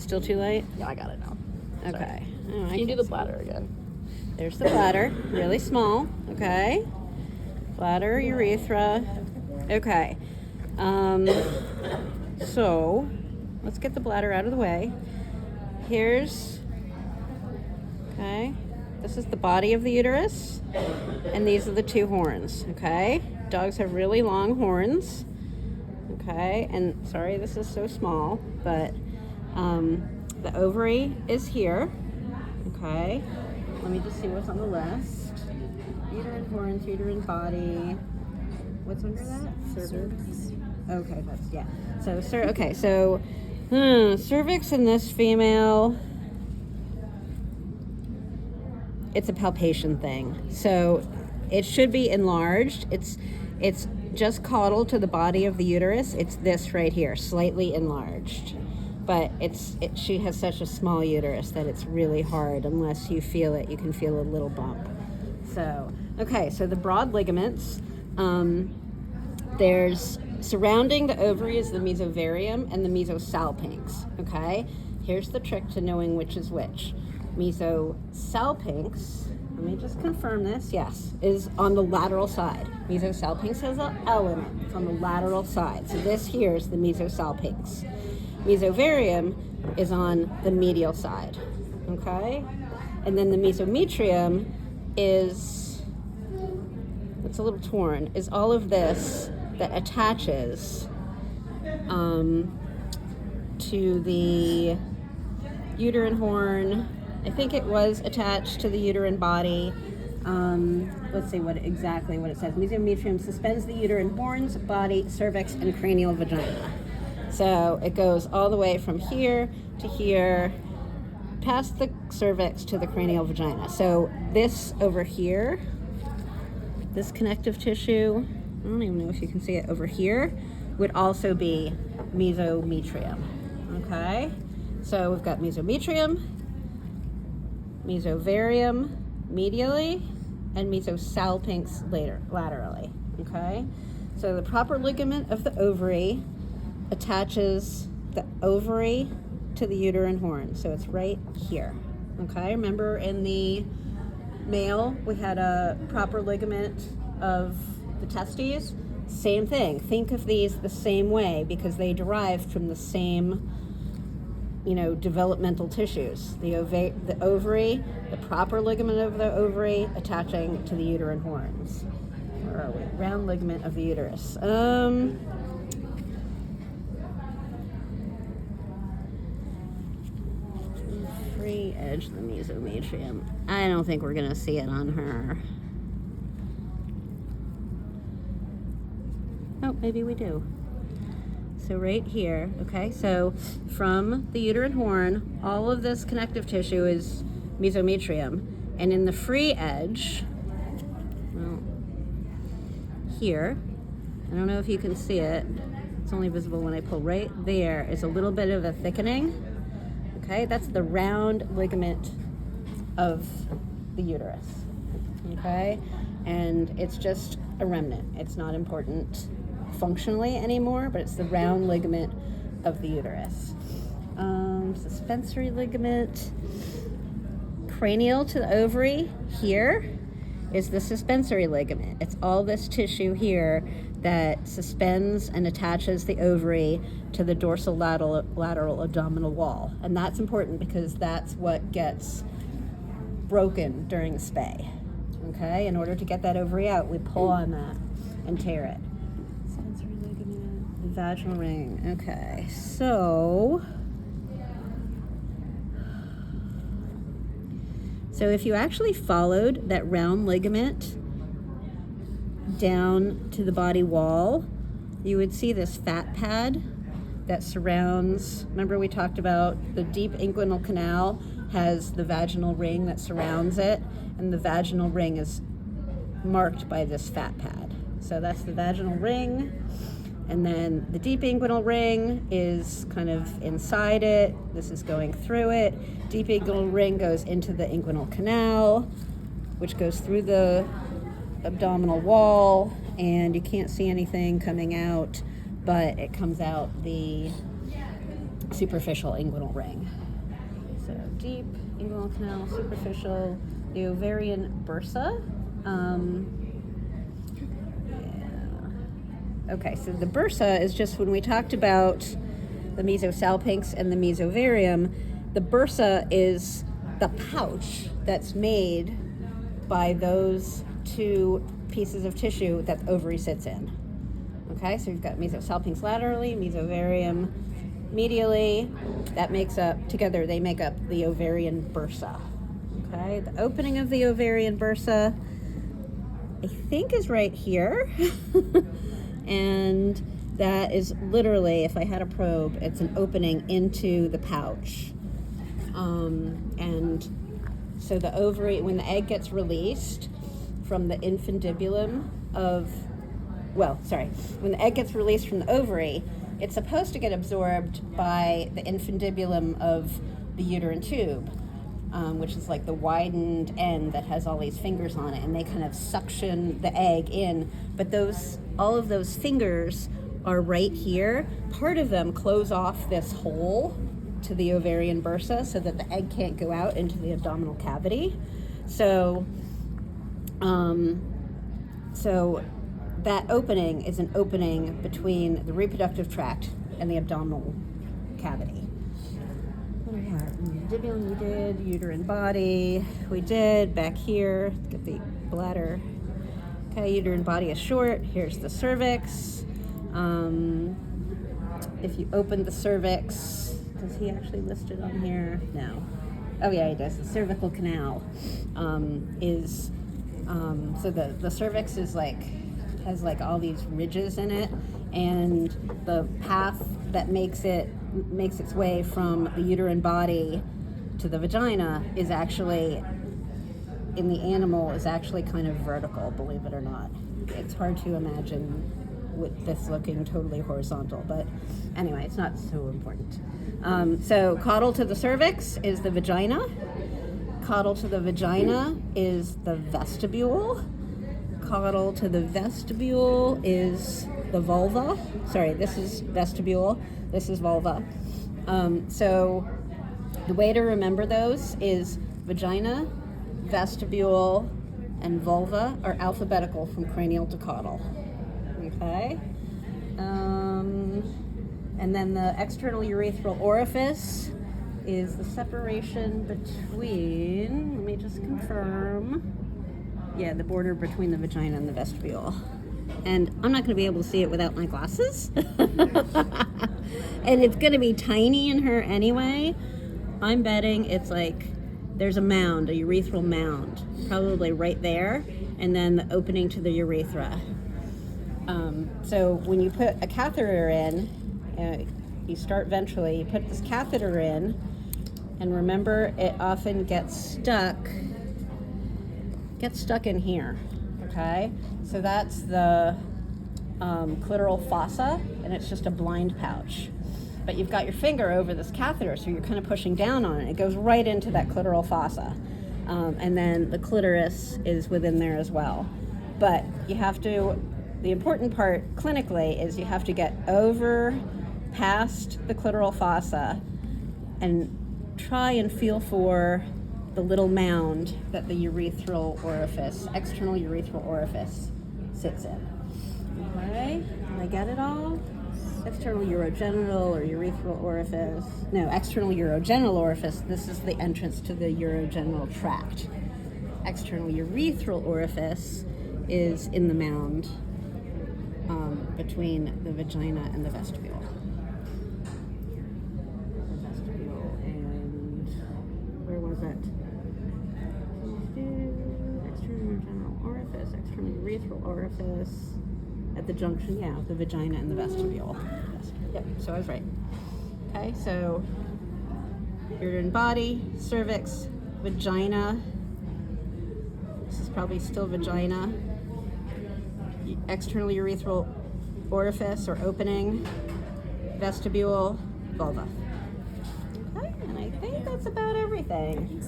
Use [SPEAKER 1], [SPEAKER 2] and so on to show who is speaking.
[SPEAKER 1] still too light?
[SPEAKER 2] Yeah, I got it now.
[SPEAKER 1] Okay. Oh,
[SPEAKER 2] Can you do the bladder again?
[SPEAKER 1] There's the bladder, really small. Okay. Bladder, urethra. Okay. So let's get the bladder out of the way. Here's, okay, this is the body of the uterus, and these are the two horns, okay? Dogs have really long horns, okay? And sorry, this is so small, but the ovary is here, okay? Let me just see what's on the list. Uterine horns, uterine body. What's under that? Cervix. Okay, that's, yeah. So, cervix in this female, it's a palpation thing. So it should be enlarged. It's just caudal to the body of the uterus. It's this right here, slightly enlarged. But she has such a small uterus that it's really hard. Unless you feel it, you can feel a little bump. So, okay, so the broad ligaments, there's surrounding the ovary is the mesovarium and the mesosalpinx, okay? Here's the trick to knowing which is which. Mesosalpinx, let me just confirm this, yes, is on the lateral side. Mesosalpinx has an L in it, it's on the lateral side. So this here is the mesosalpinx. Mesovarium is on the medial side, okay? And then the mesometrium is, it's a little torn, is all of this that attaches to the uterine horn. I think it was attached to the uterine body. Let's see what it says. Mesometrium suspends the uterine horns, body, cervix, and cranial vagina. So it goes all the way from here to here, past the cervix to the cranial vagina. So this over here, this connective tissue, I don't even know if you can see it over here, would also be mesometrium, okay? So we've got mesometrium, mesovarium medially, and mesosalpinx laterally, okay? So the proper ligament of the ovary attaches the ovary to the uterine horn. So it's right here, okay? Remember in the male, we had a proper ligament of the testes? Same thing. Think of these the same way because they derive from the same, developmental tissues. The ovary, the proper ligament of the ovary attaching to the uterine horns. Where are we? Round ligament of the uterus. Free edge of the mesometrium. I don't think we're going to see it on her. Oh, maybe we do. So right here, okay, so from the uterine horn, all of this connective tissue is mesometrium. And in the free edge, well, here, I don't know if you can see it, it's only visible when I pull right there, is a little bit of a thickening. Okay, that's the round ligament of the uterus. Okay, and it's just a remnant. It's not important functionally anymore, but it's the round ligament of the uterus. Suspensory ligament. Cranial to the ovary here is the suspensory ligament. It's all this tissue here that suspends and attaches the ovary to the dorsolateral abdominal wall. And that's important because that's what gets broken during a spay. Okay, in order to get that ovary out, we pull on that and tear it. Suspensory ligament, vaginal ring. Okay, so if you actually followed that round ligament down to the body wall, you would see this fat pad that surrounds, remember we talked about the deep inguinal canal has the vaginal ring that surrounds it, and the vaginal ring is marked by this fat pad. So that's the vaginal ring, and then the deep inguinal ring is kind of inside it. This is going through it. Deep inguinal ring goes into the inguinal canal, which goes through the abdominal wall, and you can't see anything coming out, but it comes out the superficial inguinal ring. So deep inguinal canal, superficial, the ovarian bursa. Okay, so the bursa is just when we talked about the mesosalpinx and the mesovarium, the bursa is the pouch that's made by those two pieces of tissue that the ovary sits in. Okay, so you've got mesosalpinx laterally, mesovarium medially. That makes up, together they make up the ovarian bursa. Okay, the opening of the ovarian bursa, I think, is right here. And that is literally, if I had a probe, it's an opening into the pouch. And so the ovary, when the egg gets released from the infundibulum when the egg gets released from the ovary, it's supposed to get absorbed by the infundibulum of the uterine tube, which is like the widened end that has all these fingers on it, and they kind of suction the egg in. But all of those fingers are right here. Part of them close off this hole to the ovarian bursa so that the egg can't go out into the abdominal cavity. So that opening is an opening between the reproductive tract and the abdominal cavity. What do we have? Mandibulum we did, uterine body we did, back here, get the bladder. Okay, uterine body is short. Here's the cervix. If you open the cervix, does he actually list it on here? No. Oh yeah, he does. The cervical canal is, so the cervix is has all these ridges in it, and the path that makes its way from the uterine body to the vagina is actually, in the animal, is actually kind of vertical, believe it or not. It's hard to imagine with this looking totally horizontal, but anyway, it's not so important. So caudal to the cervix is the vagina. Caudal to the vagina is the vestibule. Caudal to the vestibule is the vulva. Sorry, this is vestibule, this is vulva. So the way to remember those is vagina, vestibule, and vulva are alphabetical from cranial to caudal. Okay? And then the external urethral orifice is the separation between, let me just confirm, the border between the vagina and the vestibule. And I'm not going to be able to see it without my glasses. And it's going to be tiny in her anyway. I'm betting it's there's a mound, a urethral mound, probably right there, and then the opening to the urethra. So when you put a catheter in, you start ventrally, you put this catheter in, and remember, it often gets stuck in here, okay? So that's the clitoral fossa, and it's just a blind pouch. But you've got your finger over this catheter, so you're kind of pushing down on it. It goes right into that clitoral fossa. And then the clitoris is within there as well. But the important part clinically is you have to get over past the clitoral fossa and try and feel for the little mound that the urethral orifice, external urethral orifice, sits in. Okay, did I get it all? External urogenital or urethral orifice. No, external urogenital orifice. This is the entrance to the urogenital tract. External urethral orifice is in the mound between the vagina and the vestibule. The vestibule and where was it? External urogenital orifice, external urethral orifice. At the junction, the vagina and the vestibule. Yep, so I was right. Okay, so uterine body, cervix, vagina. This is probably still vagina. External urethral orifice or opening, vestibule, vulva. Okay, and I think that's about everything.